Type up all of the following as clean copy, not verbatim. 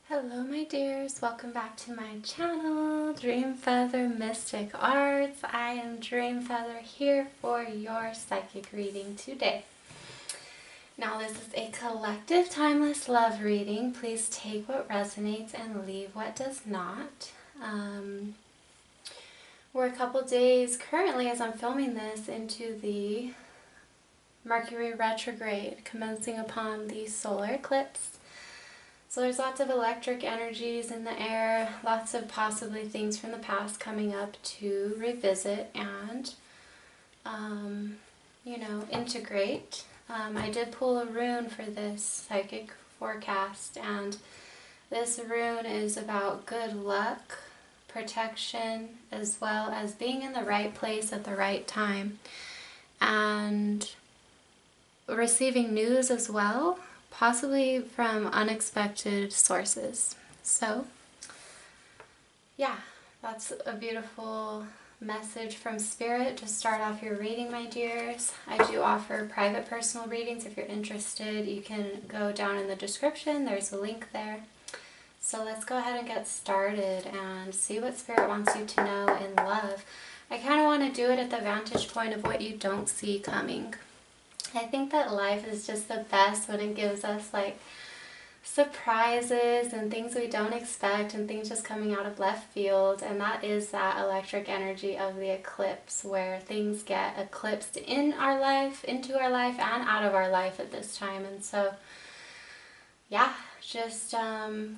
Hello my dears, welcome back to my channel, Dreamfeather Mystic Arts. I am Dreamfeather here for your psychic reading today. Now this is a collective timeless love reading. Please take what resonates and leave what does not. We're a couple days currently as I'm filming this into the Mercury retrograde commencing upon the solar eclipse. So there's lots of electric energies in the air, lots of possibly things from the past coming up to revisit and, integrate. I did pull a rune for this psychic forecast, and this rune is about good luck, protection, as well as being in the right place at the right time, and receiving news as well, possibly from unexpected sources. So, yeah, that's a beautiful message from Spirit to start off your reading, my dears. I do offer private personal readings. If you're interested, you can go down in the description. There's a link there. So let's go ahead and get started and see what Spirit wants you to know in love. I kind of want to do it at the vantage point of what you don't see coming. I think that life is just the best when it gives us like surprises and things we don't expect and things just coming out of left field, and that is that electric energy of the eclipse where things get eclipsed in our life, into our life, and out of our life at this time. And so yeah, just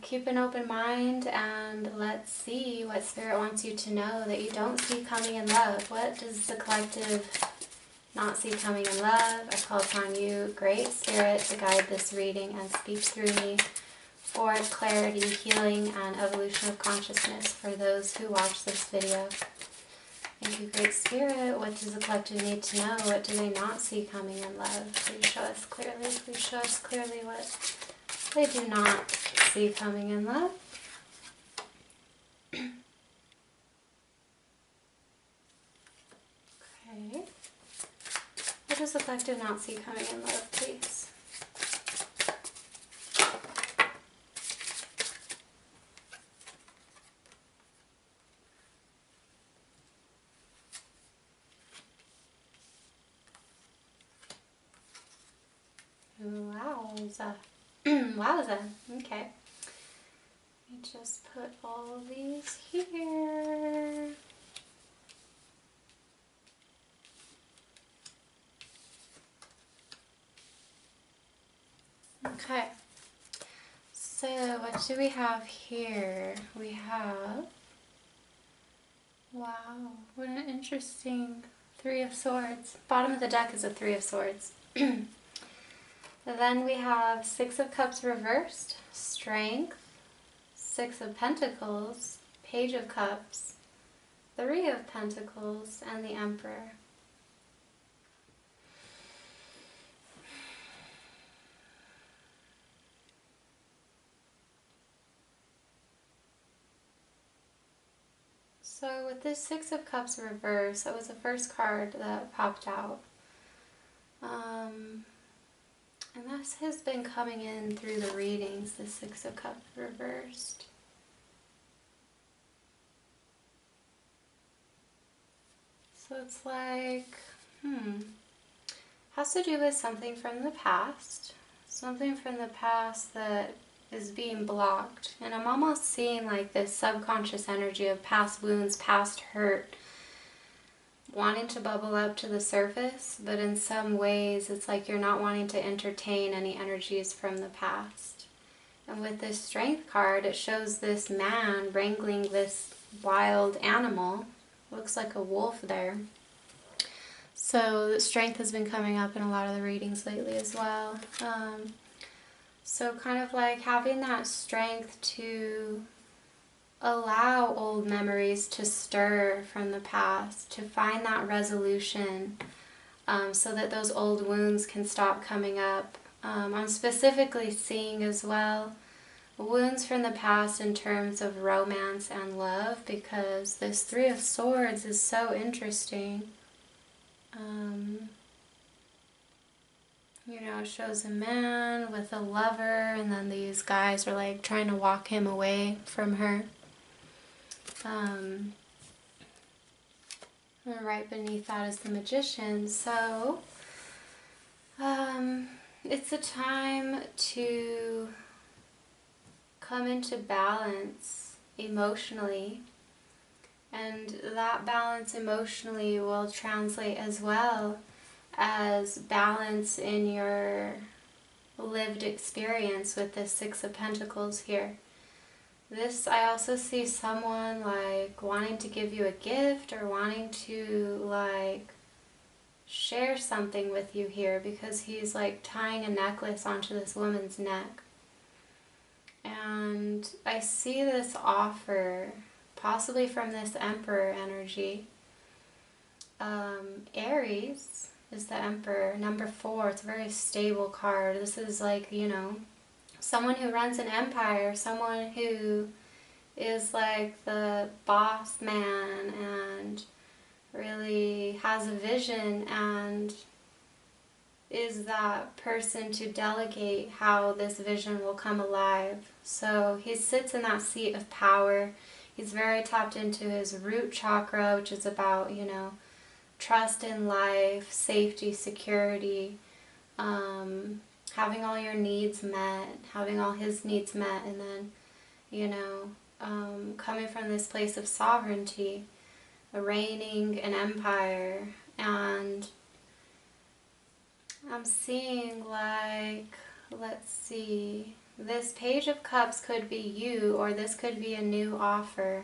keep an open mind and let's see what Spirit wants you to know that you don't see coming in love. What does the collective not see coming in love? I call upon you, Great Spirit, to guide this reading and speak through me for clarity, healing, and evolution of consciousness for those who watch this video. Thank you, Great Spirit. What does the collective need to know? What do they not see coming in love? Please show us clearly. Please show us clearly what they do not see coming in love. Okay. What does the collective not see coming in love, please? Wowza. Wowza. Okay. Let me just put all of these here. Okay, so what do we have here? We have, wow, what an interesting Three of Swords. Bottom of the deck is a Three of Swords. Then we have Six of Cups reversed, Strength, Six of Pentacles, Page of Cups, Three of Pentacles, and the Emperor. So with this Six of Cups reverse, that was the first card that popped out. And this has been coming in through the readings, the Six of Cups reversed. So it's like, has to do with something from the past. Something from the past that is being blocked. And I'm almost seeing like this subconscious energy of past wounds, past hurt, wanting to bubble up to the surface, but in some ways it's like you're not wanting to entertain any energies from the past. And with this Strength card, it shows this man wrangling this wild animal. Looks like a wolf there. So the Strength has been coming up in a lot of the readings lately as well. So kind of like having that strength to allow old memories to stir from the past, to find that resolution, so that those old wounds can stop coming up. I'm specifically seeing as well wounds from the past in terms of romance and love, because this Three of Swords is so interesting. It shows a man with a lover, and then these guys are like trying to walk him away from her. And right beneath that is the Magician. So, it's a time to come into balance emotionally, and that balance emotionally will translate as well as balance in your lived experience with the Six of Pentacles here. This, I also see someone like wanting to give you a gift or wanting to like share something with you here, because he's like tying a necklace onto this woman's neck. And I see this offer, possibly from this Emperor energy. Aries is the Emperor, number 4. It's a very stable card. This is like, someone who runs an empire, someone who is like the boss man and really has a vision and is that person to delegate how this vision will come alive. So he sits in that seat of power. He's very tapped into his root chakra, which is about, trust in life, safety, security, having all your needs met, having all his needs met, and then, coming from this place of sovereignty, reigning an empire. And I'm seeing like, let's see, this Page of Cups could be you, or this could be a new offer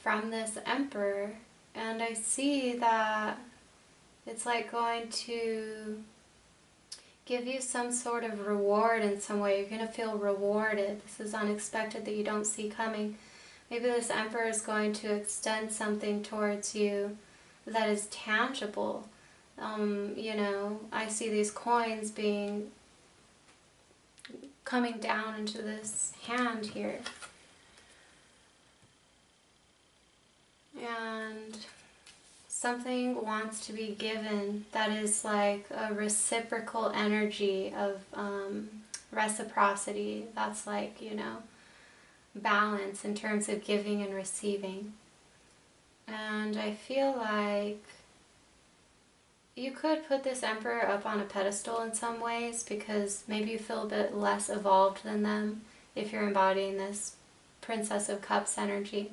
from this Emperor. And I see that it's like going to give you some sort of reward in some way. You're going to feel rewarded. This is unexpected that you don't see coming. Maybe this Emperor is going to extend something towards you that is tangible. I see these coins coming down into this hand here. And something wants to be given that is like a reciprocal energy of reciprocity. That's like, balance in terms of giving and receiving. And I feel like you could put this Emperor up on a pedestal in some ways, because maybe you feel a bit less evolved than them if you're embodying this Princess of Cups energy.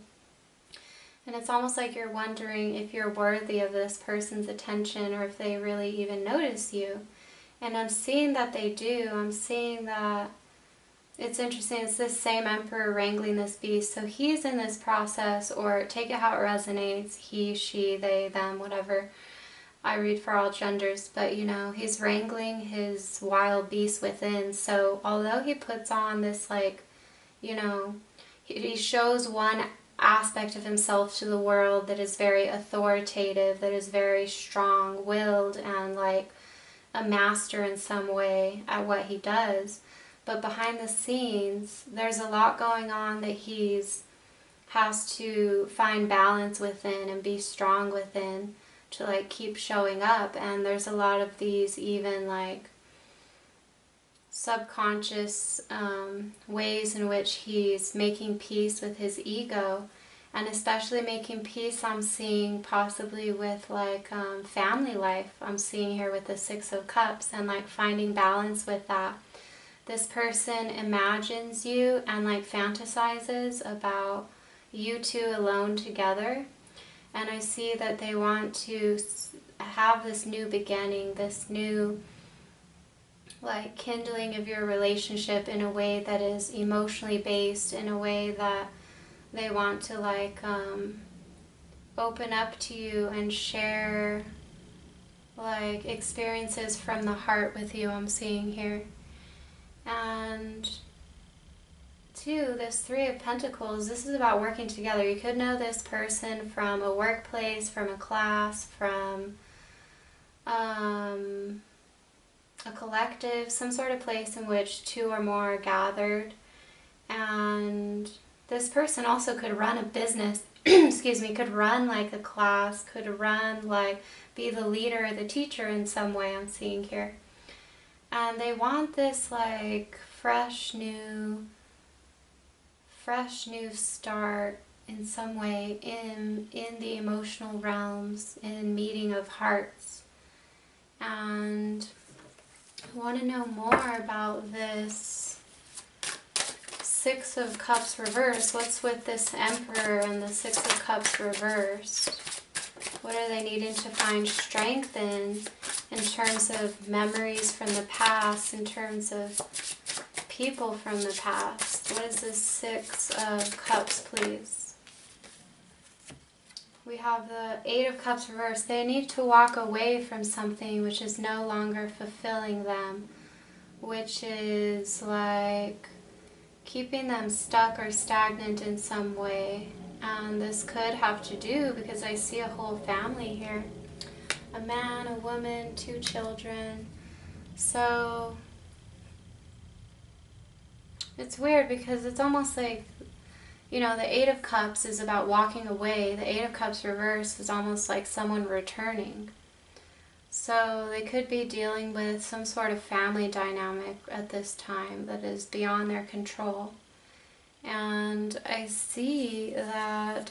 And it's almost like you're wondering if you're worthy of this person's attention, or if they really even notice you. And I'm seeing that they do. I'm seeing that it's interesting. It's this same Emperor wrangling this beast. So he's in this process, or take it how it resonates. He, she, they, them, whatever. I read for all genders. But, he's wrangling his wild beast within. So although he puts on this, like, he shows one aspect of himself to the world that is very authoritative, that is very strong-willed and like a master in some way at what he does. But behind the scenes, there's a lot going on that has to find balance within and be strong within to like keep showing up. And there's a lot of these even like subconscious ways in which he's making peace with his ego, and especially making peace, I'm seeing possibly with like family life. I'm seeing here with the Six of Cups, and like finding balance with that. This person imagines you and like fantasizes about you two alone together, and I see that they want to have this new beginning, this new like kindling of your relationship in a way that is emotionally based, in a way that they want to like open up to you and share like experiences from the heart with you, I'm seeing here. And two, this Three of Pentacles, this is about working together. You could know this person from a workplace, from a class, from a collective, some sort of place in which two or more are gathered. And this person also could run a business, excuse me, could run like a class, could run like, be the leader or the teacher in some way, I'm seeing here. And they want this like fresh new start in some way in the emotional realms, in meeting of hearts. And I want to know more about this Six of Cups reversed. What's with this Emperor and the Six of Cups reversed? What are they needing to find strength in terms of memories from the past, in terms of people from the past? What is this Six of Cups, please? We have the Eight of Cups reversed. They need to walk away from something which is no longer fulfilling them, which is like keeping them stuck or stagnant in some way. And this could have to do, because I see a whole family here. A man, a woman, 2 children. So it's weird because it's almost like, you know, the Eight of Cups is about walking away. The Eight of Cups reversed is almost like someone returning. So they could be dealing with some sort of family dynamic at this time that is beyond their control. And I see that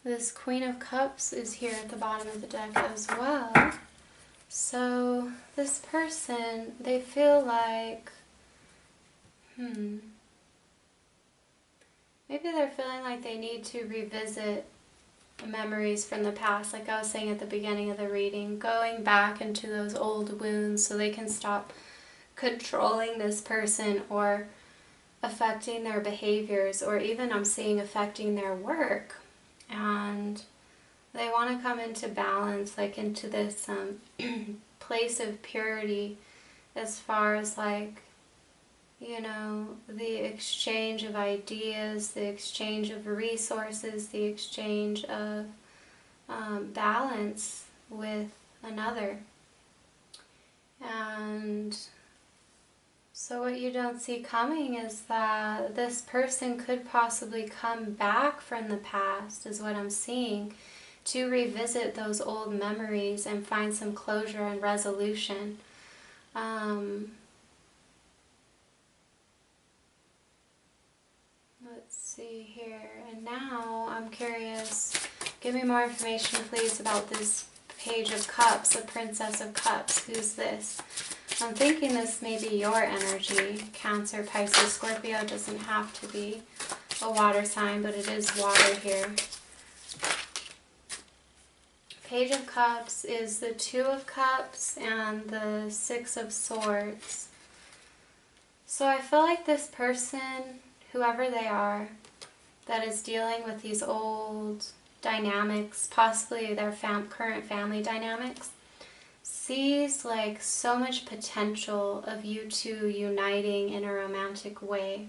this Queen of Cups is here at the bottom of the deck as well. So this person, they feel like, maybe they're feeling like they need to revisit memories from the past, like I was saying at the beginning of the reading, going back into those old wounds so they can stop controlling this person or affecting their behaviors, or even I'm seeing affecting their work. And they want to come into balance, like into this place of purity as far as like, you know, the exchange of ideas, the exchange of resources, the exchange of balance with another. And so what you don't see coming is that this person could possibly come back from the past, is what I'm seeing, to revisit those old memories and find some closure and resolution. Let's see here. And now I'm curious, give me more information please about this Page of Cups, the Princess of Cups. Who's this? I'm thinking this may be your energy. Cancer, Pisces, Scorpio. Doesn't have to be a water sign, but it is water here. Page of Cups is the Two of Cups and the Six of Swords. So I feel like this person, whoever they are, that is dealing with these old dynamics, possibly their current family dynamics, sees like so much potential of you two uniting in a romantic way.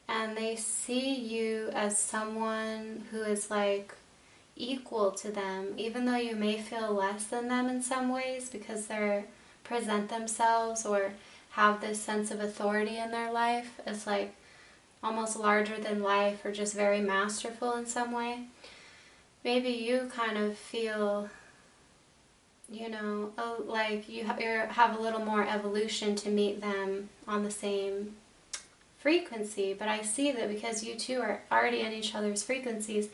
And they see you as someone who is like equal to them, even though you may feel less than them in some ways because they present themselves or have this sense of authority in their life as like almost larger than life or just very masterful in some way. Maybe you kind of feel, you know, like you have a little more evolution to meet them on the same frequency. But I see that because you two are already in each other's frequencies,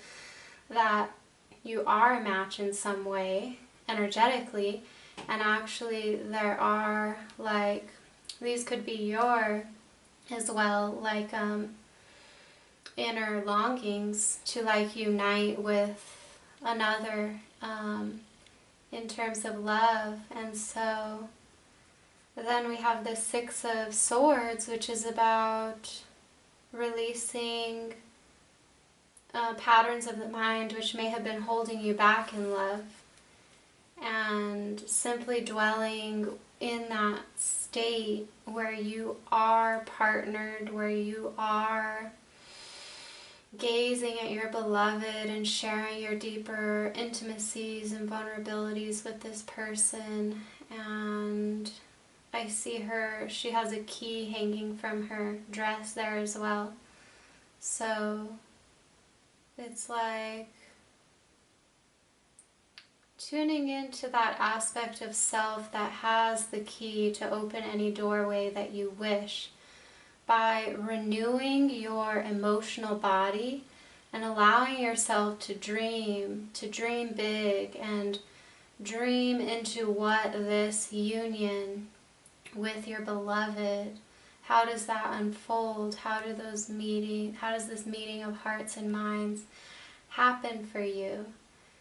that you are a match in some way, energetically. And actually there are like, these could be your as well, like inner longings to like unite with another in terms of love. And so then we have the Six of Swords, which is about releasing patterns of the mind which may have been holding you back in love, and simply dwelling in that state where you are partnered, where you are gazing at your beloved and sharing your deeper intimacies and vulnerabilities with this person. And I see her, she has a key hanging from her dress there as well. So it's like tuning into that aspect of self that has the key to open any doorway that you wish, by renewing your emotional body and allowing yourself to dream big, and dream into what this union with your beloved, how does that unfold? How does this meeting of hearts and minds happen for you?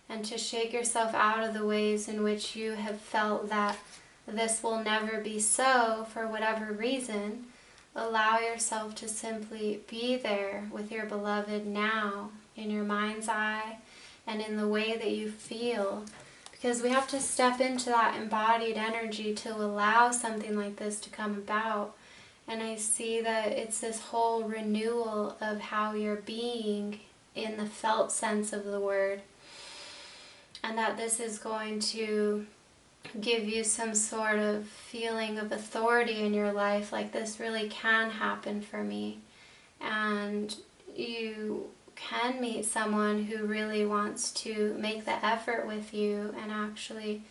And to shake yourself out of the ways in which you have felt that this will never be so for whatever reason. Allow yourself to simply be there with your beloved now, in your mind's eye and in the way that you feel. Because we have to step into that embodied energy to allow something like this to come about. And I see that it's this whole renewal of how you're being in the felt sense of the word. And that this is going to give you some sort of feeling of authority in your life, like this really can happen for me. And you can meet someone who really wants to make the effort with you and actually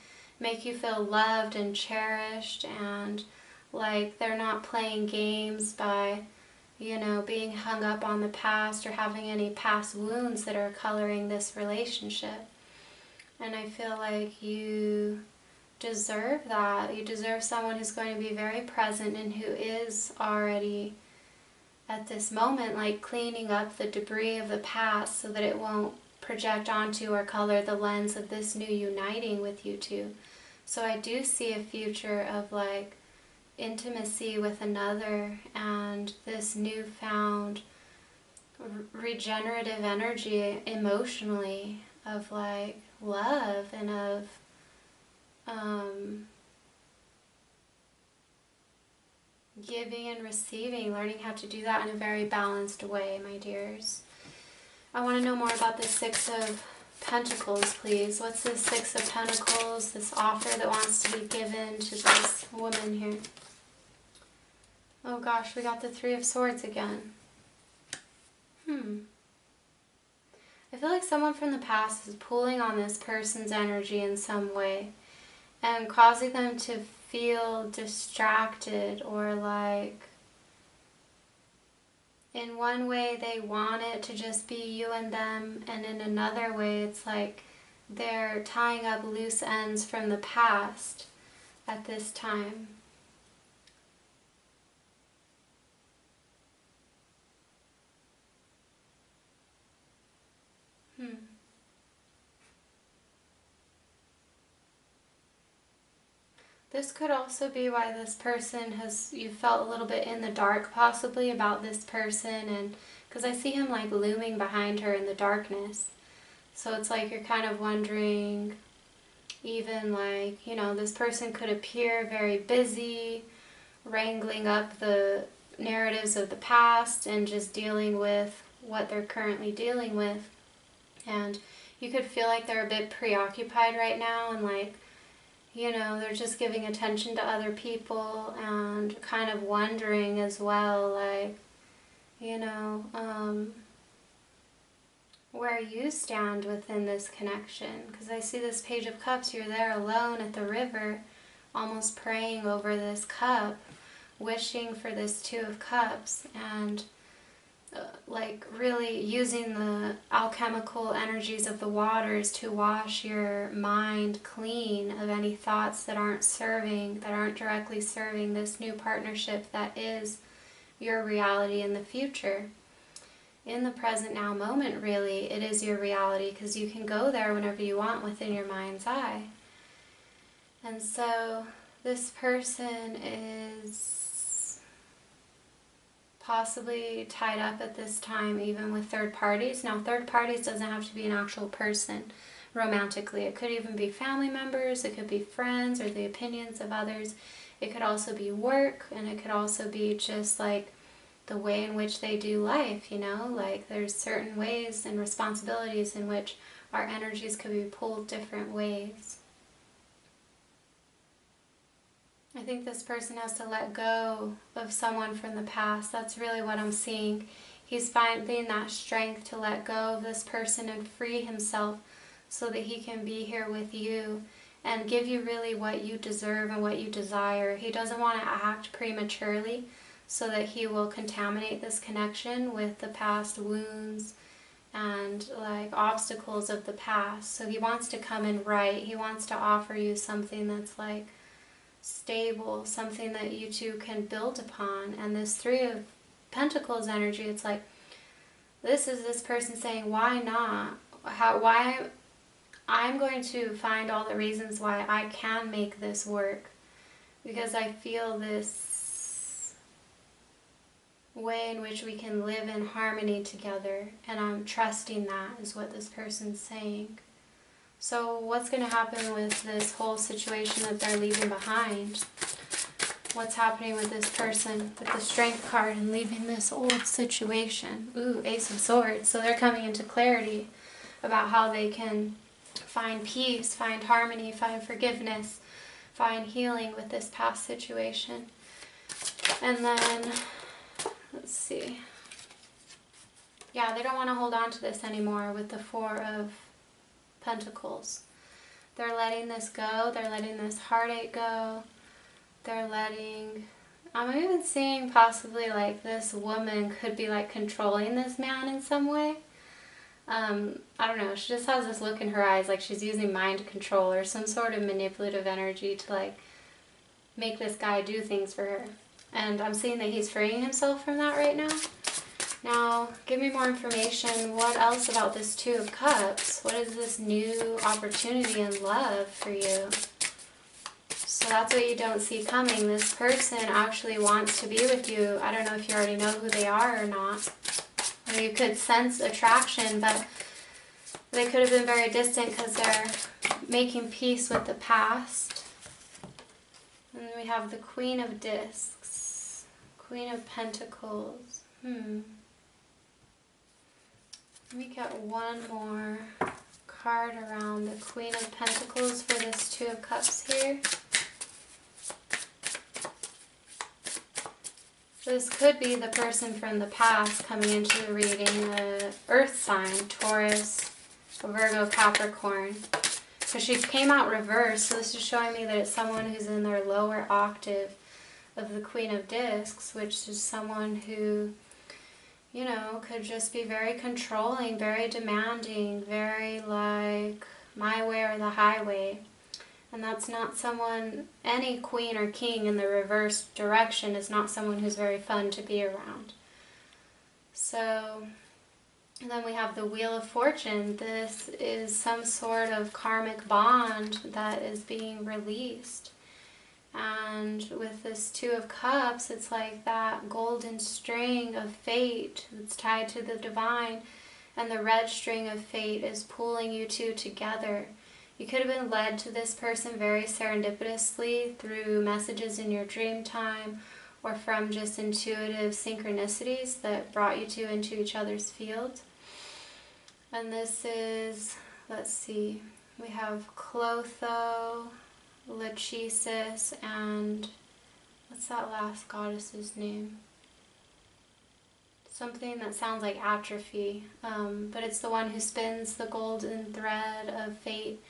make you feel loved and cherished, and like they're not playing games by, being hung up on the past or having any past wounds that are coloring this relationship. And I feel like you deserve that. You deserve someone who's going to be very present and who is already at this moment like cleaning up the debris of the past so that it won't project onto or color the lens of this new uniting with you two. So I do see a future of like intimacy with another and this newfound regenerative energy emotionally of like love and of giving and receiving, learning how to do that in a very balanced way, my dears. I want to know more about the Six of Pentacles, please. What's the Six of Pentacles, this offer that wants to be given to this woman here? Oh gosh, we got the Three of Swords again. I feel like someone from the past is pulling on this person's energy in some way and causing them to feel distracted, or like in one way they want it to just be you and them, and in another way it's like they're tying up loose ends from the past at this time. This could also be why this person you felt a little bit in the dark possibly about this person, and because I see him like looming behind her in the darkness. So it's like you're kind of wondering, even like, this person could appear very busy, wrangling up the narratives of the past and just dealing with what they're currently dealing with. And you could feel like they're a bit preoccupied right now, and like, they're just giving attention to other people and kind of wondering as well, like, where you stand within this connection. Because I see this Page of Cups, you're there alone at the river, almost praying over this cup, wishing for this Two of Cups, and like really using the alchemical energies of the waters to wash your mind clean of any thoughts that aren't directly serving this new partnership that is your reality in the future. In the present now moment, really, it is your reality, because you can go there whenever you want within your mind's eye. And so this person is possibly tied up at this time even with third parties. Now, third parties doesn't have to be an actual person romantically. It could even be family members, it could be friends, or the opinions of others. It could also be work, and it could also be just like the way in which they do life, like there's certain ways and responsibilities in which our energies could be pulled different ways. I think this person has to let go of someone from the past. That's really what I'm seeing. He's finding that strength to let go of this person and free himself so that he can be here with you and give you really what you deserve and what you desire. He doesn't want to act prematurely so that he will contaminate this connection with the past wounds and like obstacles of the past. So he wants to come in right. He wants to offer you something that's like stable, something that you two can build upon. And this Three of Pentacles energy, it's like, this is this person saying, why not? Why? I'm going to find all the reasons why I can make this work, because I feel this way in which we can live in harmony together, and I'm trusting that is what this person's saying. So what's going to happen with this whole situation that they're leaving behind? What's happening with this person with the Strength card and leaving this old situation? Ooh, Ace of Swords. So they're coming into clarity about how they can find peace, find harmony, find forgiveness, find healing with this past situation. And then, let's see. Yeah, they don't want to hold on to this anymore with the Four of Pentacles. They're letting this go. They're letting this heartache go. They're letting... I'm even seeing possibly like this woman could be like controlling this man in some way. I don't know, she just has this look in her eyes like she's using mind control or some sort of manipulative energy to like make this guy do things for her. And I'm seeing that he's freeing himself from that right now. Now, give me more information. What else about this Two of Cups? What is this new opportunity and love for you? So that's what you don't see coming. This person actually wants to be with you. I don't know if you already know who they are or not. Or you could sense attraction, but they could have been very distant because they're making peace with the past. And then we have the Queen of Discs, Queen of Pentacles. Let me get one more card around the Queen of Pentacles for this Two of Cups here. This could be the person from the past coming into the reading, the Earth sign, Taurus, Virgo, Capricorn. So she came out reversed, so this is showing me that it's someone who's in their lower octave of the Queen of Discs, which is someone who, you know, could just be very controlling, very demanding, very like my way or the highway. And that's not someone, any queen or king in the reverse direction is not someone who's very fun to be around. So, and then we have the Wheel of Fortune. This is some sort of karmic bond that is being released. And with this Two of Cups, it's like that golden string of fate that's tied to the divine, and the red string of fate is pulling you two together. You could have been led to this person very serendipitously through messages in your dream time or from just intuitive synchronicities that brought you two into each other's field. And this is, let's see, we have Clotho, Lachesis, and what's that last goddess's name? Something that sounds like atrophy, but it's the one who spins the golden thread of fate,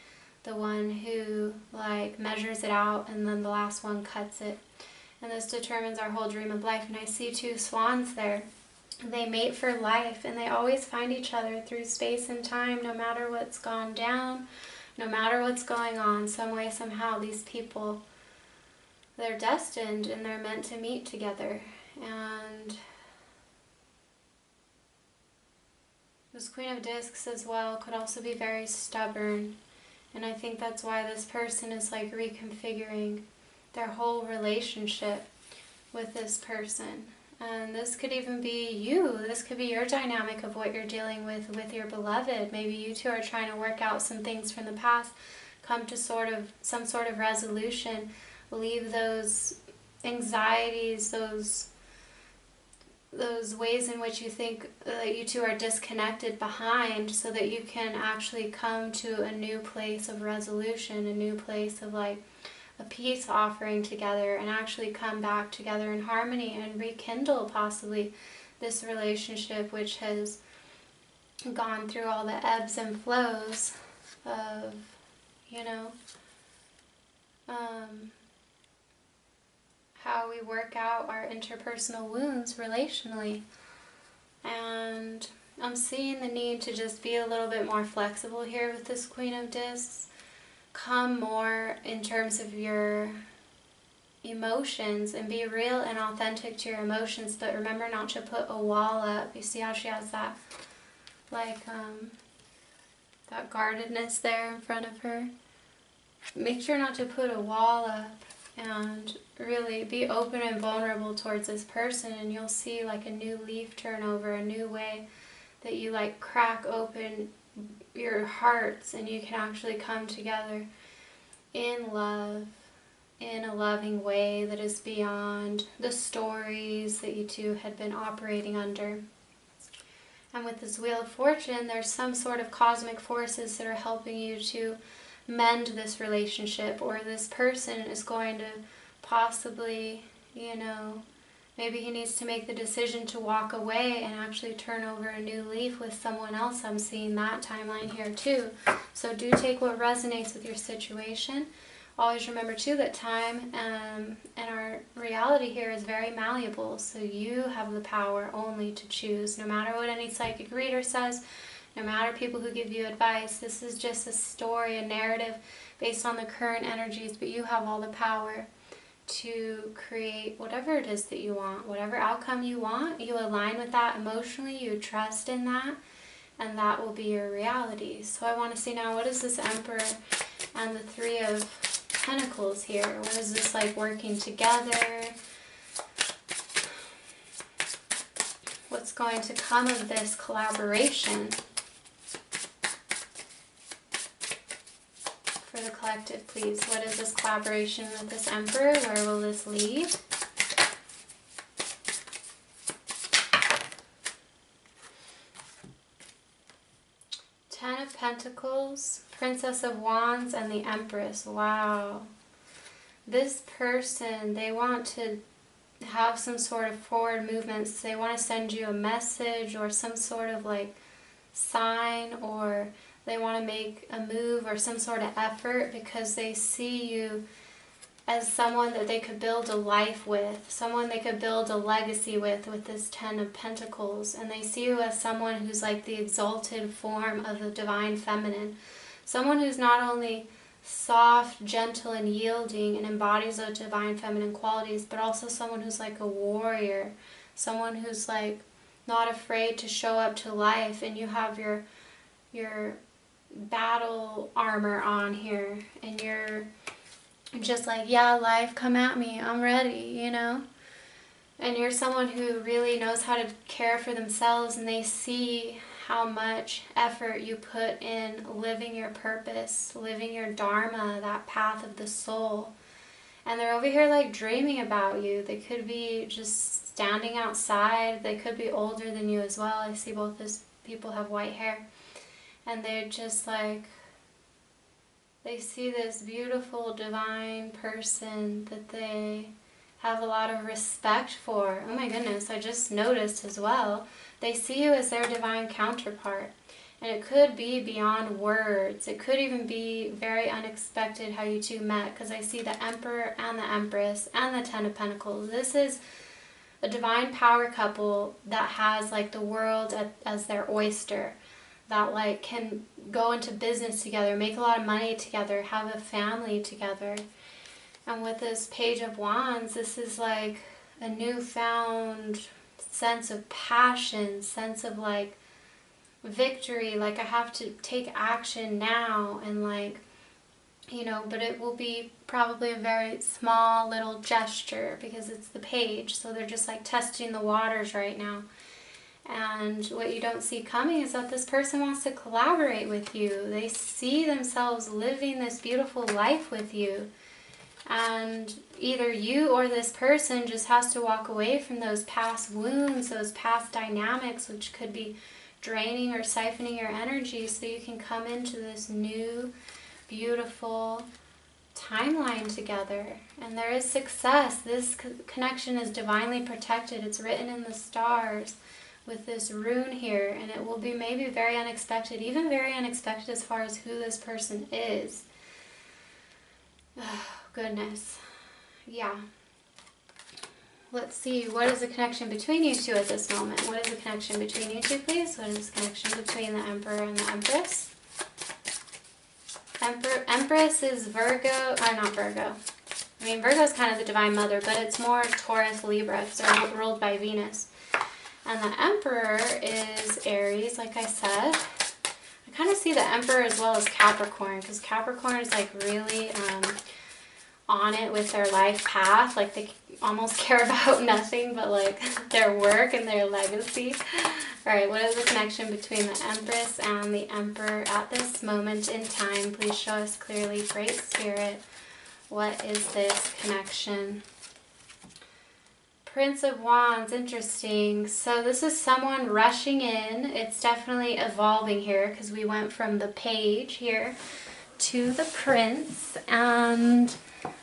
the one who like measures it out, and then the last one cuts it. And this determines our whole dream of life. And I see two swans there. They mate for life, and they always find each other through space and time, no matter what's gone down, no matter what's going on. Some way, somehow, these people, they're destined and they're meant to meet together. And this Queen of Discs as well could also be very stubborn. And I think that's why this person is like reconfiguring their whole relationship with this person. And this could even be you. This could be your dynamic of what you're dealing with your beloved. Maybe you two are trying to work out some things from the past, come to some sort of resolution, leave those anxieties, those ways in which you think that you two are disconnected behind, so that you can actually come to a new place of resolution, a new place of like a peace offering together, and actually come back together in harmony and rekindle possibly this relationship which has gone through all the ebbs and flows of, you know, how we work out our interpersonal wounds relationally. And I'm seeing the need to just be a little bit more flexible here with this Queen of Discs. Come more in terms of your emotions and be real and authentic to your emotions, but remember not to put a wall up. You see how she has that, like, that guardedness there in front of her? Make sure not to put a wall up and really be open and vulnerable towards this person, and you'll see like a new leaf turn over, a new way that you like crack open your hearts and you can actually come together in love, in a loving way that is beyond the stories that you two had been operating under. And with this Wheel of Fortune, there's some sort of cosmic forces that are helping you to mend this relationship, or this person is going to possibly, you know, maybe he needs to make the decision to walk away and actually turn over a new leaf with someone else. I'm seeing that timeline here too. So do take what resonates with your situation. Always remember too that time and our reality here is very malleable, so you have the power only to choose. No matter what any psychic reader says, no matter people who give you advice, this is just a story, a narrative based on the current energies, but you have all the power to create whatever it is that you want. Whatever outcome you want, you align with that emotionally, you trust in that, and that will be your reality. So I want to see now, what is this Emperor and the Three of Pentacles here? What is this like working together? What's going to come of this collaboration? For the collective, please. What is this collaboration with this Emperor? Where will this lead? Ten of Pentacles, Princess of Wands, and the Empress. Wow. This person, they want to have some sort of forward movements. They want to send you a message or some sort of like sign, or they want to make a move or some sort of effort because they see you as someone that they could build a life with, someone they could build a legacy with this Ten of Pentacles. And they see you as someone who's like the exalted form of the divine feminine. Someone who's not only soft, gentle, and yielding and embodies those divine feminine qualities, but also someone who's like a warrior, someone who's like not afraid to show up to life. And you have your battle armor on here, and you're just like, yeah, life, come at me, I'm ready, you know? And you're someone who really knows how to care for themselves, and they see how much effort you put in living your purpose, living your dharma, that path of the soul. And they're over here like dreaming about you. They could be just standing outside. They could be older than you as well. I see both those people have white hair. And they're just like, they see this beautiful divine person that they have a lot of respect for. Oh my goodness, I just noticed as well. They see you as their divine counterpart. And it could be beyond words. It could even be very unexpected how you two met, because I see the Emperor and the Empress and the Ten of Pentacles. This is a divine power couple that has like the world as their oyster, that like can go into business together, make a lot of money together, have a family together. And with this Page of Wands, this is like a newfound sense of passion, sense of like victory, like I have to take action now, and like, you know, but it will be probably a very small little gesture because it's the Page, so they're just like testing the waters right now. And what you don't see coming is that this person wants to collaborate with you. They see themselves living this beautiful life with you. And either you or this person just has to walk away from those past wounds, those past dynamics, which could be draining or siphoning your energy, so you can come into this new, beautiful timeline together. And there is success. This connection is divinely protected. It's written in the stars. with this rune here, and it will be maybe very unexpected, even very unexpected as far as who this person is. Oh, goodness. Yeah. Let's see, what is the connection between you two at this moment? What is the connection between you two, please? What is the connection between the Emperor and the Empress? Empress is Virgo, or not Virgo. I mean, Virgo is kind of the Divine Mother, but it's more Taurus, Libra, because they're ruled by Venus. And the Emperor is Aries, like I said. I kind of see the Emperor as well as Capricorn, because Capricorn is like really on it with their life path. Like they almost care about nothing but like their work and their legacy. Alright, what is the connection between the Empress and the Emperor at this moment in time? Please show us clearly, Great Spirit. What is this connection? Prince of Wands, interesting. So this is someone rushing in. It's definitely evolving here because we went from the Page here to the Prince. And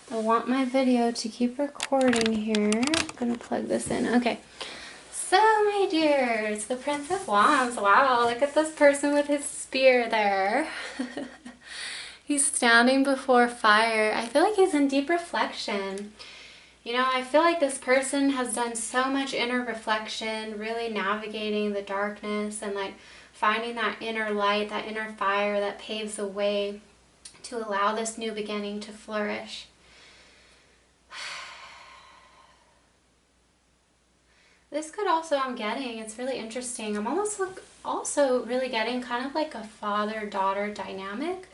I want my video to keep recording here. I'm going to plug this in. Okay. So, my dears, the Prince of Wands. Wow, look at this person with his spear there. He's standing before fire. I feel like he's in deep reflection. You know, I feel like this person has done so much inner reflection, really navigating the darkness and like finding that inner light, that inner fire that paves the way to allow this new beginning to flourish. This could also, I'm getting, it's really interesting. I'm almost also really getting kind of like a father-daughter dynamic.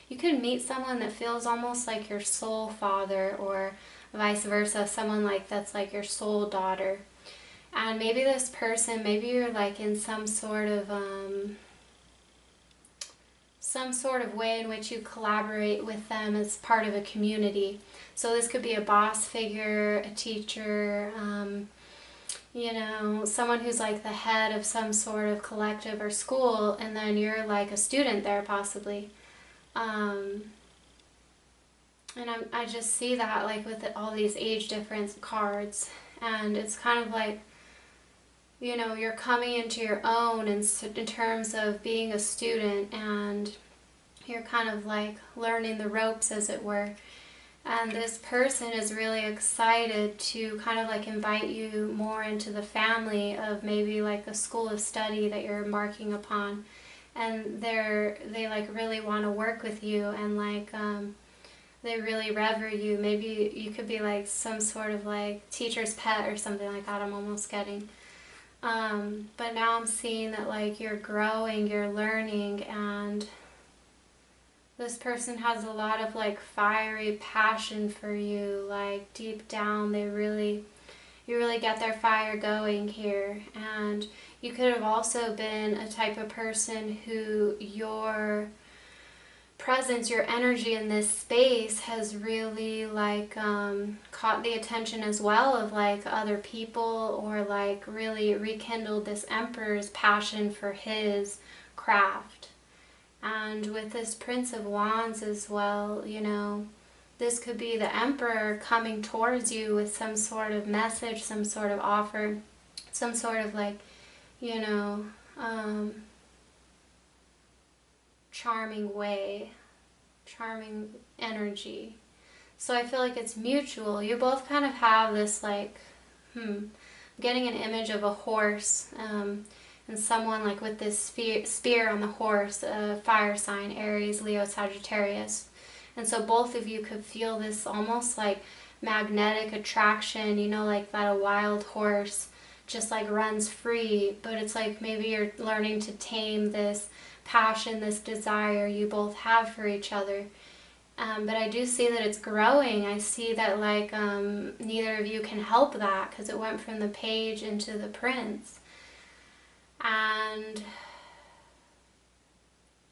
You could meet someone that feels almost like your soul father, or vice versa, someone like that's like your soul daughter. And maybe this person, maybe you're like in some sort of way in which you collaborate with them as part of a community. So this could be a boss figure, a teacher, you know, someone who's like the head of some sort of collective or school, and then you're like a student there possibly. And I just see that like with all these age difference cards, and it's kind of like, you know, you're coming into your own in terms of being a student, and you're kind of like learning the ropes, as it were. And this person is really excited to kind of like invite you more into the family of maybe like a school of study that you're embarking upon. And they like really want to work with you, and like they really rever you. Maybe you could be like some sort of like teacher's pet or something like that, I'm almost getting. But now I'm seeing that like you're growing, you're learning, and this person has a lot of like fiery passion for you, like deep down you really get their fire going here. And you could have also been a type of person who your presence, your energy in this space has really like caught the attention as well of like other people, or like really rekindled this Emperor's passion for his craft. And with this Prince of Wands as well, you know, this could be the Emperor coming towards you with some sort of message, some sort of offer, some sort of like, you know, charming way, charming energy. So I feel like it's mutual. You both kind of have this like, getting an image of a horse, and someone like with this spear on the horse, fire sign, Aries, Leo, Sagittarius. And so both of you could feel this almost like magnetic attraction, you know, like that a wild horse just like runs free, but it's like maybe you're learning to tame this passion, this desire you both have for each other. But I do see that it's growing. I see that like neither of you can help that, because it went from the Page into the Prince. And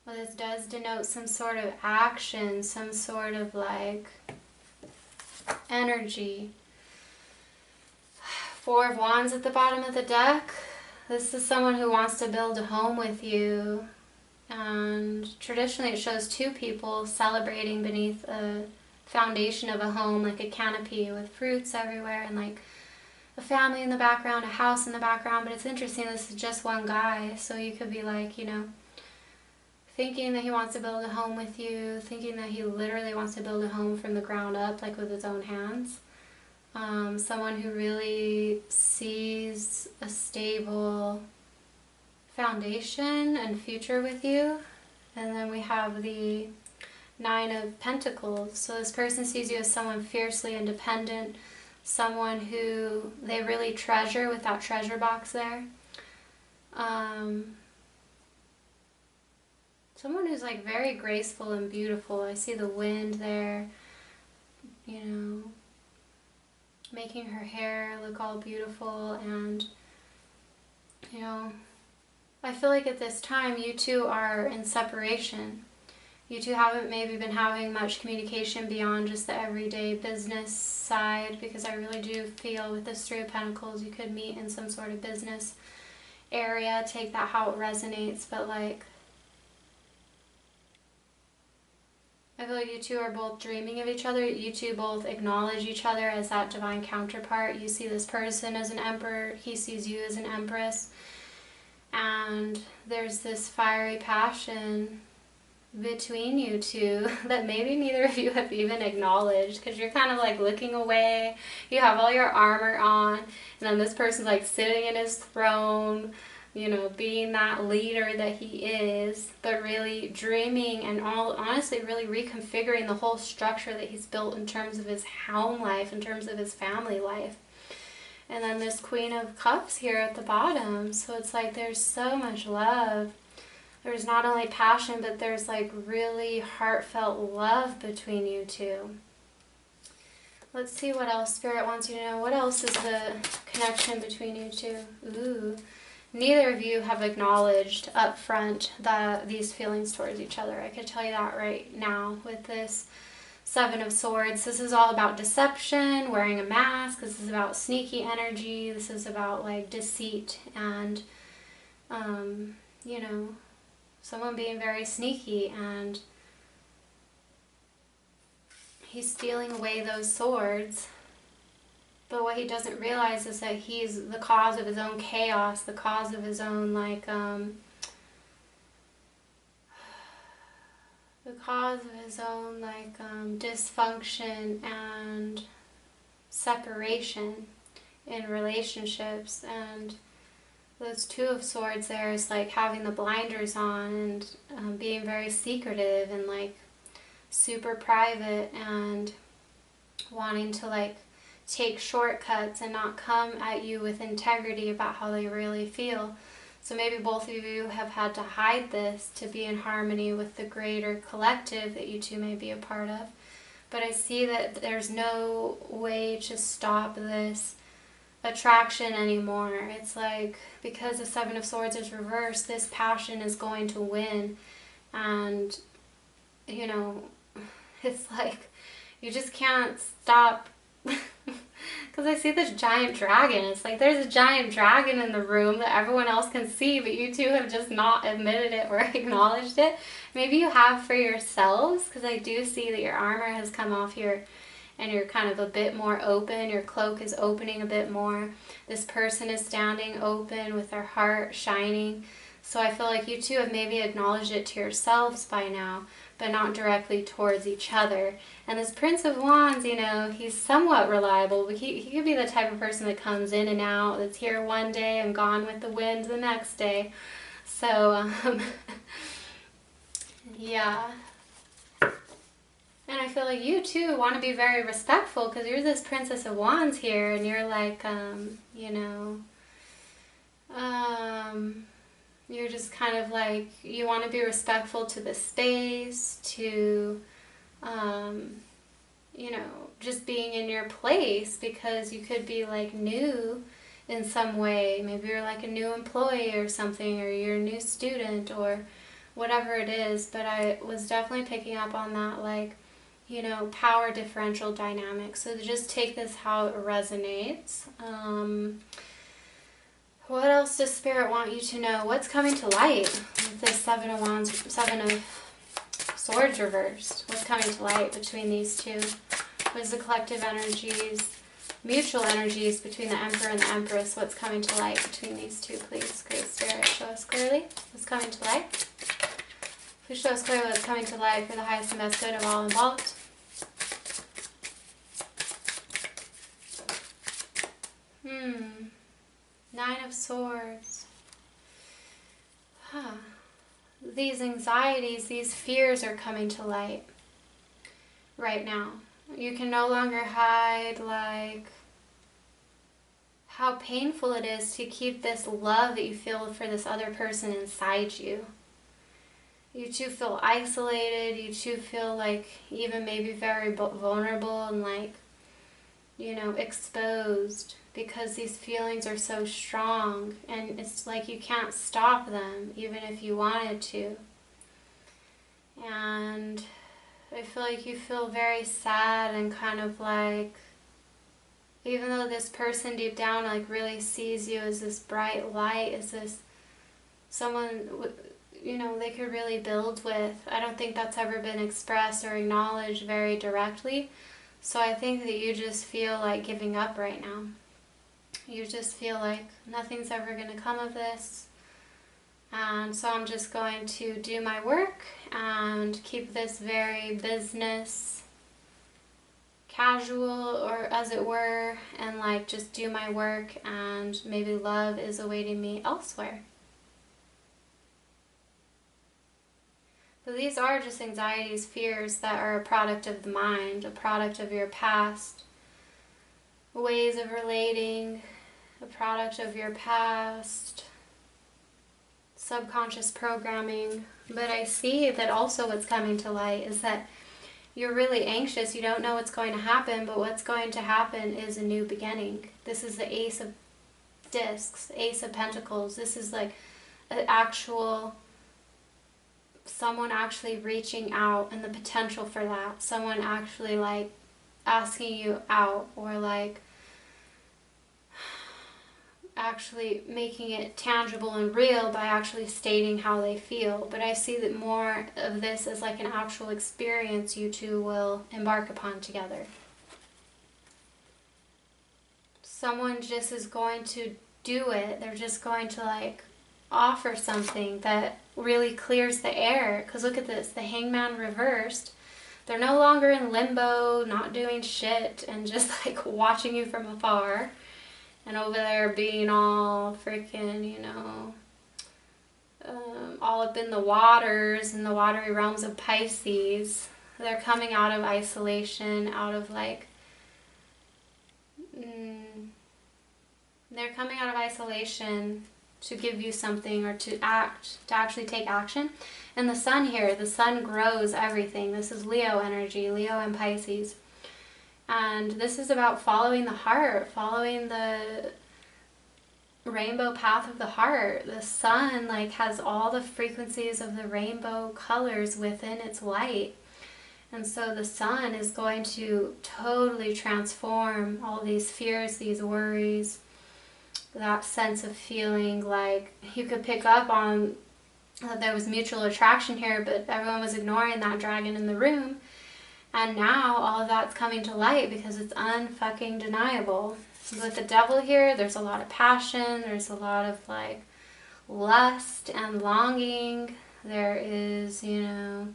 well, this does denote some sort of action, some sort of like energy. Four of Wands at the bottom of the deck. This is someone who wants to build a home with you. And traditionally it shows two people celebrating beneath a foundation of a home, like a canopy with fruits everywhere and like a family in the background, a house in the background, but it's interesting, this is just one guy, so you could be like, you know, thinking that he wants to build a home with you, thinking that he literally wants to build a home from the ground up, like with his own hands. Someone who really sees a stable foundation and future with you. And then we have the Nine of Pentacles. So this person sees you as someone fiercely independent, someone who they really treasure with that treasure box there. Someone who's like very graceful and beautiful. I see the wind there, you know, making her hair look all beautiful. And, you know, I feel like at this time you two are in separation. You two haven't maybe been having much communication beyond just the everyday business side, because I really do feel with this Three of Pentacles you could meet in some sort of business area. Take that how it resonates, but like, I feel like you two are both dreaming of each other. You two both acknowledge each other as that divine counterpart. You see this person as an emperor, he sees you as an empress. And there's this fiery passion between you two that maybe neither of you have even acknowledged, because you're kind of like looking away. You have all your armor on, and then this person's like sitting in his throne, you know, being that leader that he is, but really dreaming and honestly really reconfiguring the whole structure that he's built in terms of his home life, in terms of his family life. And then this Queen of Cups here at the bottom. So it's like there's so much love. There's not only passion, but there's like really heartfelt love between you two. Let's see what else Spirit wants you to know. What else is the connection between you two? Ooh. Neither of you have acknowledged up front these feelings towards each other. I could tell you that right now with this Seven of Swords. This is all about deception, wearing a mask. This is about sneaky energy. This is about like deceit and, you know, someone being very sneaky, and he's stealing away those swords. But what he doesn't realize is that he's the cause of his own chaos, the cause of his own, like, the cause of his own, like, dysfunction and separation in relationships. And those Two of Swords there is like having the blinders on and being very secretive and like super private and wanting to like take shortcuts and not come at you with integrity about how they really feel. So maybe both of you have had to hide this to be in harmony with the greater collective that you two may be a part of. But I see that there's no way to stop this attraction anymore. It's like, because the Seven of Swords is reversed, this passion is going to win. And, you know, it's like, you just can't stop. Because I see this giant dragon. It's like there's a giant dragon in the room that everyone else can see, but you two have just not admitted it or acknowledged it. Maybe you have for yourselves, because I do see that your armor has come off here and you're kind of a bit more open. Your cloak is opening a bit more. This person is standing open with their heart shining. So I feel like you two have maybe acknowledged it to yourselves by now, but not directly towards each other. And this Prince of Wands, you know, he's somewhat reliable, but he could be the type of person that comes in and out, that's here one day and gone with the wind the next day. So, yeah. And I feel like you too want to be very respectful, because you're this Princess of Wands here, and you're like, you know, you're just kind of like, you want to be respectful to the space, to, you know, just being in your place, because you could be like new in some way. Maybe you're like a new employee or something, or you're a new student or whatever it is. But I was definitely picking up on that, like, you know, power differential dynamic. So just take this how it resonates. What else does Spirit want you to know? What's coming to light with this Seven of Wands, Seven of Swords reversed? What's coming to light between these two? What is the collective energies mutual energies between the Emperor and the Empress. What's coming to light between these two, please? Great Spirit, show us clearly what's coming to light. Please show us clearly what's coming to light for the highest and best good of all involved. Nine of Swords. These anxieties, these fears are coming to light right now. You can no longer hide, like, how painful it is to keep this love that you feel for this other person inside you. You two feel isolated, you two feel like even maybe very vulnerable and like, you know, exposed, because these feelings are so strong and it's like you can't stop them even if you wanted to. And I feel like you feel very sad and kind of like, even though this person deep down like really sees you as this bright light, as this someone, you know, they could really build with, I don't think that's ever been expressed or acknowledged very directly. So I think that you just feel like giving up right now. You just feel like nothing's ever going to come of this. And so I'm just going to do my work and keep this very business casual, or as it were, and like just do my work, and maybe love is awaiting me elsewhere. But these are just anxieties, fears that are a product of the mind, a product of your past ways of relating, a product of your past subconscious programming. But I see that also what's coming to light is that you're really anxious. You don't know what's going to happen, but what's going to happen is a new beginning. This is the Ace of Discs, Ace of Pentacles. This is like an actual, someone actually reaching out and the potential for that. Someone actually like asking you out, or like actually making it tangible and real by actually stating how they feel. But I see that more of this as like an actual experience you two will embark upon together. Someone just is going to do it. They're just going to like offer something that really clears the air. Because look at this, the Hangman reversed. They're no longer in limbo, not doing shit, and just like watching you from afar. And over there being all freaking, you know, all up in the waters, in the watery realms of Pisces. They're coming out of isolation, out of like, they're coming out of isolation to give you something, or to act, to actually take action. And the sun here, the sun grows everything. This is Leo energy, Leo and Pisces. And this is about following the heart, following the rainbow path of the heart. The sun like has all the frequencies of the rainbow colors within its light. And so the sun is going to totally transform all these fears, these worries, that sense of feeling like you could pick up on that there was mutual attraction here, but everyone was ignoring that dragon in the room. And now all of that's coming to light because it's unfucking deniable. With the devil here, there's a lot of passion, there's a lot of like lust and longing. There is, you know,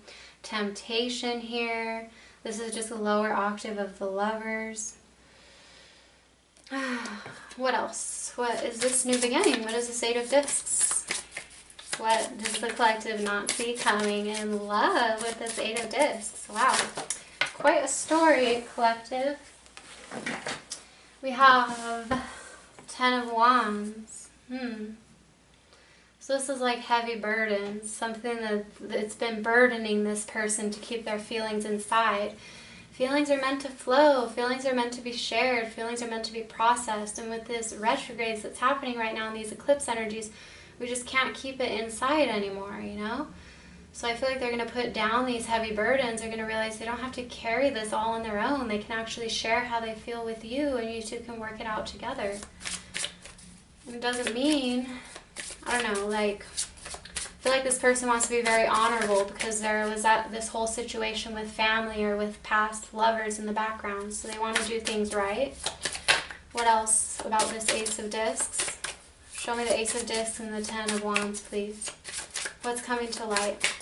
temptation here. This is just a lower octave of the Lovers. What else? What is this new beginning? What is this Eight of Discs? What does the collective not see coming in love with this Eight of Discs? Wow. Quite a story, collective. We have Ten of Wands. So this is like heavy burdens, something that's been burdening this person to keep their feelings inside. Feelings are meant to flow, feelings are meant to be shared, feelings are meant to be processed. And with this retrogrades that's happening right now in these eclipse energies, we just can't keep it inside anymore, you know? So I feel like they're going to put down these heavy burdens. They're going to realize they don't have to carry this all on their own. They can actually share how they feel with you, and you two can work it out together. It doesn't mean, I don't know, like, I feel like this person wants to be very honorable because there was this whole situation with family or with past lovers in the background. So they want to do things right. What else about this Ace of Discs? Show me the Ace of Discs and the Ten of Wands, please. What's coming to light?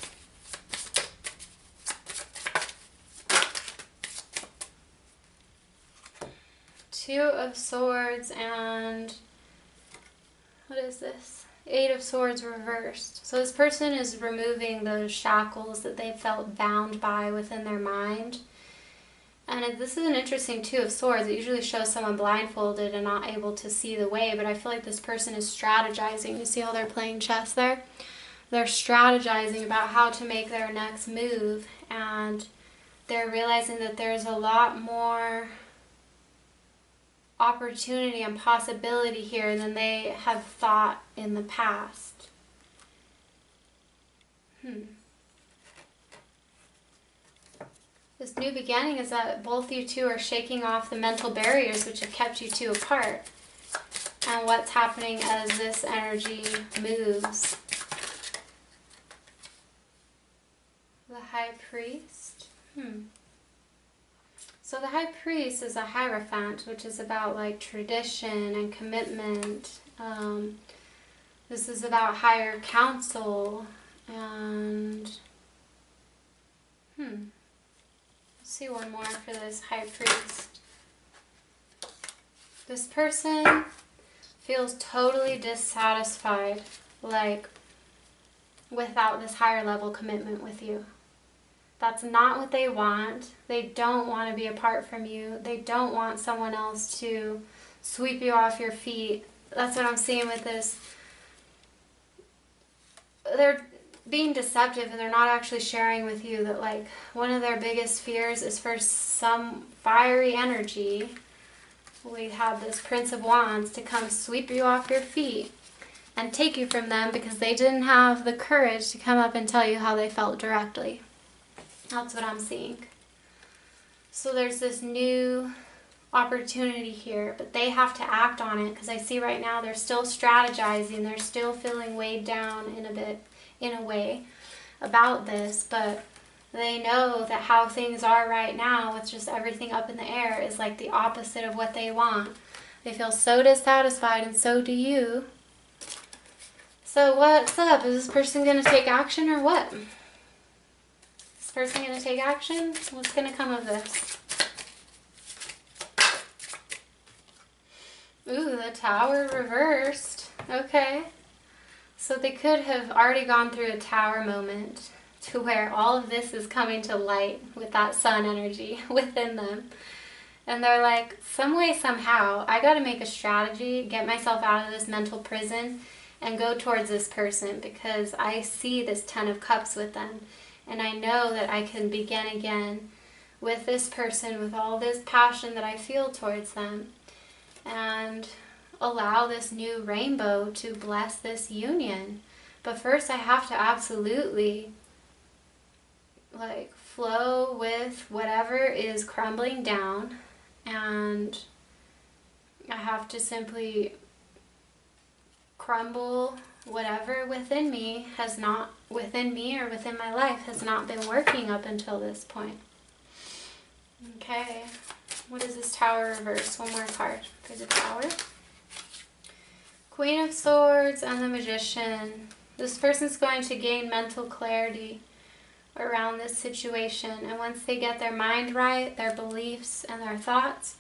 Two of Swords and what is this? Eight of Swords reversed. So this person is removing those shackles that they felt bound by within their mind. And this is an interesting Two of Swords. It usually shows someone blindfolded and not able to see the way, but I feel like this person is strategizing. You see how they're playing chess there? They're strategizing about how to make their next move, and they're realizing that there's a lot more opportunity and possibility here than they have thought in the past. This new beginning is that both you two are shaking off the mental barriers which have kept you two apart. And what's happening as this energy moves. The High Priest. So the High Priest is a Hierophant, which is about like tradition and commitment. This is about higher counsel and let's see one more for this High Priest. This person feels totally dissatisfied, like without this higher level commitment with you. That's not what they want. They don't want to be apart from you. They don't want someone else to sweep you off your feet. That's what I'm seeing with this. They're being deceptive and they're not actually sharing with you that like one of their biggest fears is for some fiery energy. We have this Prince of Wands to come sweep you off your feet and take you from them because they didn't have the courage to come up and tell you how they felt directly. That's what I'm seeing. So there's this new opportunity here, but they have to act on it because I see right now they're still strategizing. They're still feeling weighed down in a way about this, but they know that how things are right now with just everything up in the air is like the opposite of what they want. They feel so dissatisfied, and so do you. So what's up? Is this person going to take action or what? Person going to take action? What's going to come of this? Ooh, the Tower reversed. Okay. So they could have already gone through a Tower moment to where all of this is coming to light with that sun energy within them. And they're like, some way, somehow, I got to make a strategy, get myself out of this mental prison, and go towards this person because I see this Ten of Cups with them. And I know that I can begin again with this person, with all this passion that I feel towards them, and allow this new rainbow to bless this union. But first I have to absolutely like flow with whatever is crumbling down, and I have to simply crumble whatever within me or within my life has not been working up until this point. Okay, what is this Tower reverse? One more card for the Tower. Queen of Swords and the Magician. This person's going to gain mental clarity around this situation, and once they get their mind right, their beliefs and their thoughts,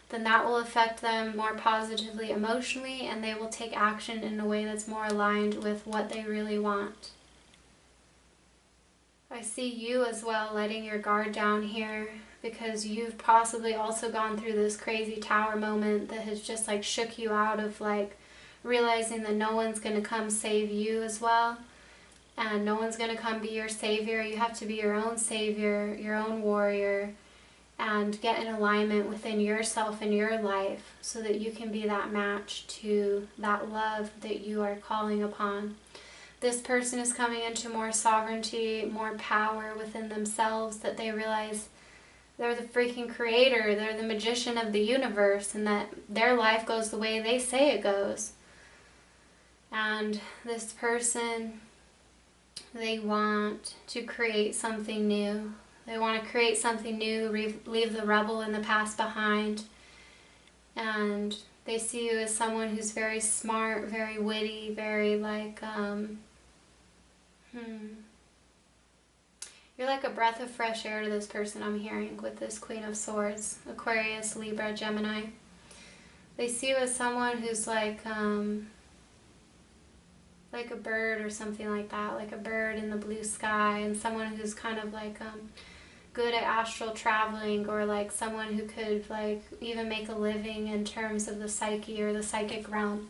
then that will affect them more positively emotionally, and they will take action in a way that's more aligned with what they really want. I see you as well letting your guard down here because you've possibly also gone through this crazy Tower moment that has just like shook you out of like realizing that no one's going to come save you as well, and no one's going to come be your savior. You have to be your own savior, your own warrior, and get in alignment within yourself and your life so that you can be that match to that love that you are calling upon. This person is coming into more sovereignty, more power within themselves, that they realize they're the freaking creator, they're the magician of the universe, and that their life goes the way they say it goes. And this person, they want to create something new. They want to create something new, leave the rubble in the past behind, And they see you as someone who's very smart, very witty, very like, you're like a breath of fresh air to this person, I'm hearing, with this Queen of Swords, Aquarius, Libra, Gemini. They see you as someone who's like a bird or something like that, like a bird in the blue sky, and someone who's kind of like good at astral traveling, or like someone who could like even make a living in terms of the psyche or the psychic realm.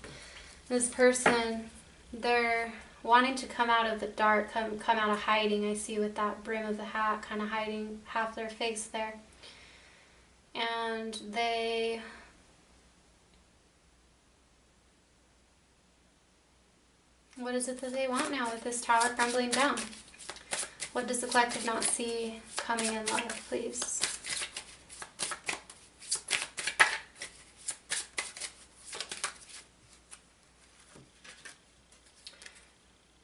This person, they're wanting to come out of the dark, come out of hiding. I see with that brim of the hat, kind of hiding half their face there. And what is it that they want now with this tower crumbling down? What does the collective not see coming in love, please?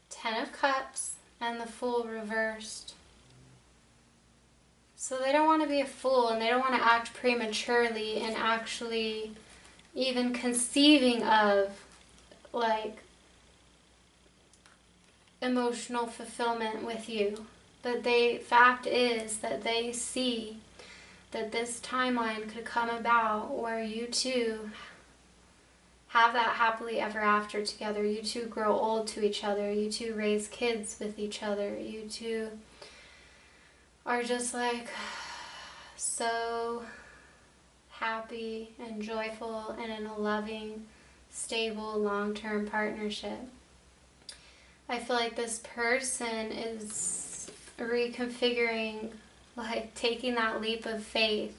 Ten of Cups and the Fool reversed. So they don't want to be a fool, and they don't want to act prematurely and actually even conceiving of like emotional fulfillment with you. But fact is that they see that this timeline could come about where you two have that happily ever after together. You two grow old to each other. You two raise kids with each other. You two are just like so happy and joyful and in a loving, stable, long-term partnership. I feel like this person is reconfiguring, like taking that leap of faith.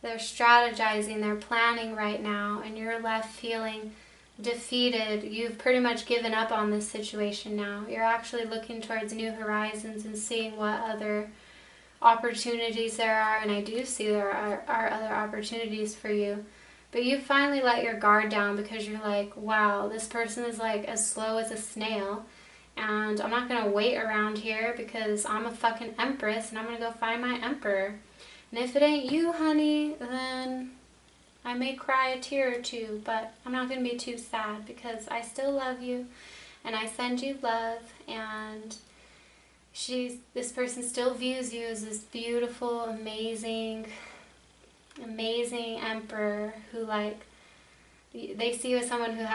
They're strategizing, they're planning right now, and you're left feeling defeated. You've pretty much given up on this situation now. You're actually looking towards new horizons and seeing what other opportunities there are, and I do see there are other opportunities for you. But you finally let your guard down because you're like, wow, this person is like as slow as a snail, and I'm not going to wait around here because I'm a fucking empress and I'm going to go find my emperor. And if it ain't you, honey, then I may cry a tear or two, but I'm not going to be too sad because I still love you and I send you love, and this person still views you as this beautiful, amazing emperor who, like, they see you as someone who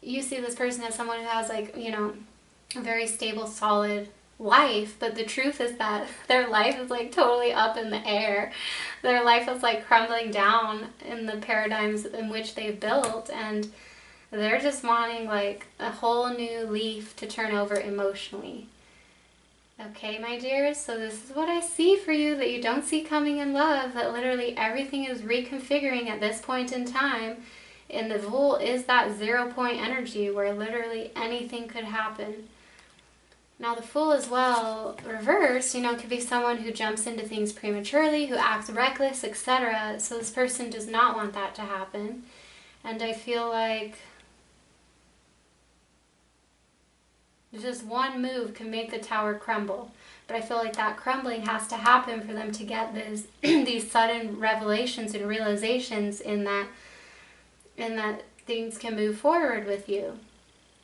you see this person as someone who has, like, you know, a very stable, solid life, but the truth is that their life is like totally up in the air. Their life is like crumbling down in the paradigms in which they've built, and they're just wanting like a whole new leaf to turn over emotionally. Okay, my dears, so this is what I see for you that you don't see coming in love, that literally everything is reconfiguring at this point in time, and the Fool is that 0 point energy where literally anything could happen. Now the Fool as well, reversed, you know, could be someone who jumps into things prematurely, who acts reckless, etc. So this person does not want that to happen. And I feel like just one move can make the tower crumble. But I feel like that crumbling has to happen for them to get this, these sudden revelations and realizations in that things can move forward with you.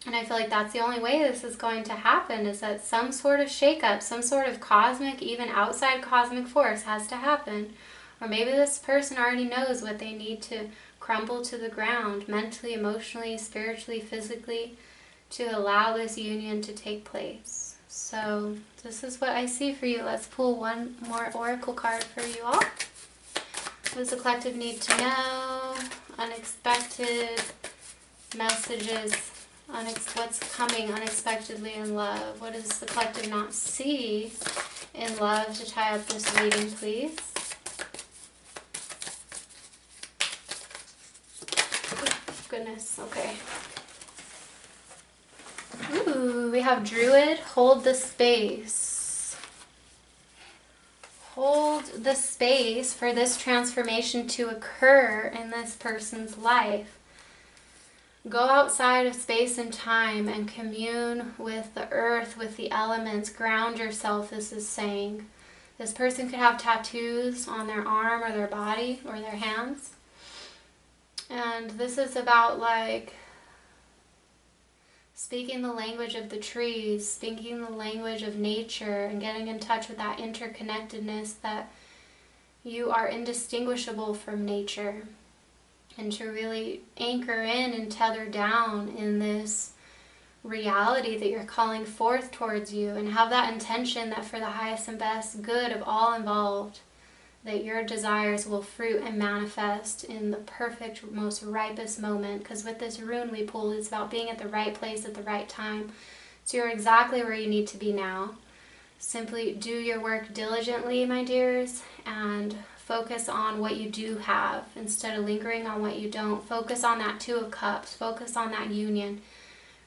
And I feel like that's the only way this is going to happen, is that some sort of shakeup, some sort of cosmic, even outside cosmic force has to happen. Or maybe this person already knows what they need to crumble to the ground, mentally, emotionally, spiritually, physically, to allow this union to take place. So this is what I see for you. Let's pull one more oracle card for you all. What does the collective need to know? Unexpected messages. What's coming unexpectedly in love? What does the collective not see in love to tie up this reading, please? Goodness, okay. Ooh, we have Druid, hold the space. Hold the space for this transformation to occur in this person's life. Go outside of space and time and commune with the earth, with the elements. Ground yourself, this is saying. This person could have tattoos on their arm or their body or their hands. And this is about like speaking the language of the trees, speaking the language of nature, and getting in touch with that interconnectedness that you are indistinguishable from nature. And to really anchor in and tether down in this reality that you're calling forth towards you, and have that intention that for the highest and best good of all involved, that your desires will fruit and manifest in the perfect, most ripest moment. Because with this rune we pulled, it's about being at the right place at the right time. So you're exactly where you need to be now. Simply do your work diligently, my dears, and focus on what you do have instead of lingering on what you don't. Focus on that Two of Cups. Focus on that union.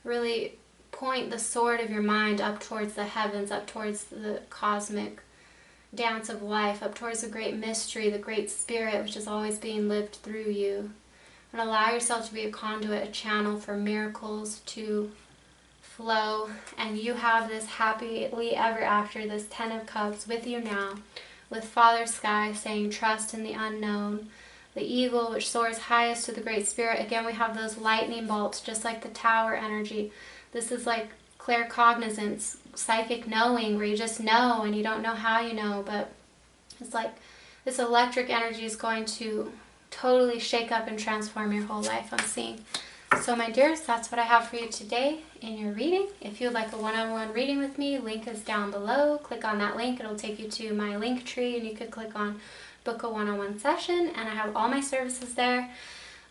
Really point the sword of your mind up towards the heavens, up towards the cosmic dance of life, up towards the great mystery, the great spirit which is always being lived through you. And allow yourself to be a conduit, a channel for miracles to flow. And you have this happily ever after, this 10 of Cups with you now, with Father Sky saying trust in the unknown. The eagle which soars highest to the great spirit. Again, we have those lightning bolts, just like the tower energy. This is like claircognizance, psychic knowing, where you just know and you don't know how you know, but it's like this electric energy is going to totally shake up and transform your whole life, I'm seeing. So my dears, that's what I have for you today in your reading. If you'd like a one-on-one reading with me, link is down below. Click on that link. It'll take you to my link tree, and you could click on book a one-on-one session, and I have all my services there.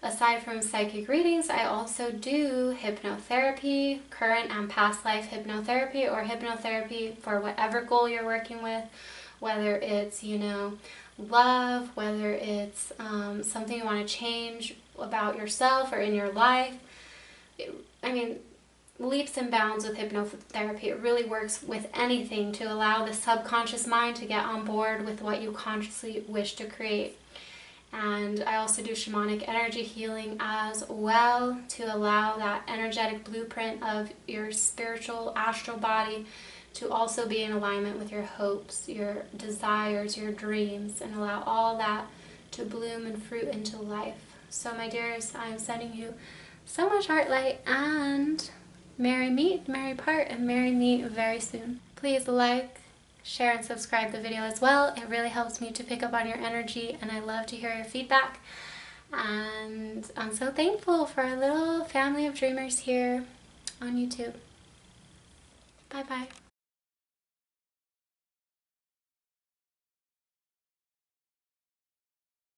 Aside from psychic readings, I also do hypnotherapy, current and past life hypnotherapy, or hypnotherapy for whatever goal you're working with, whether it's, love, whether it's something you want to change about yourself or in your life. Leaps and bounds with hypnotherapy. It really works with anything to allow the subconscious mind to get on board with what you consciously wish to create. And I also do shamanic energy healing as well, to allow that energetic blueprint of your spiritual astral body to also be in alignment with your hopes, your desires, your dreams, and allow all that to bloom and fruit into life. So my dears, I'm sending you so much heart light, and merry meet, merry part, and merry meet very soon. Please like, share, and subscribe the video as well. It really helps me to pick up on your energy, and I love to hear your feedback. And I'm so thankful for our little family of dreamers here on YouTube. Bye bye.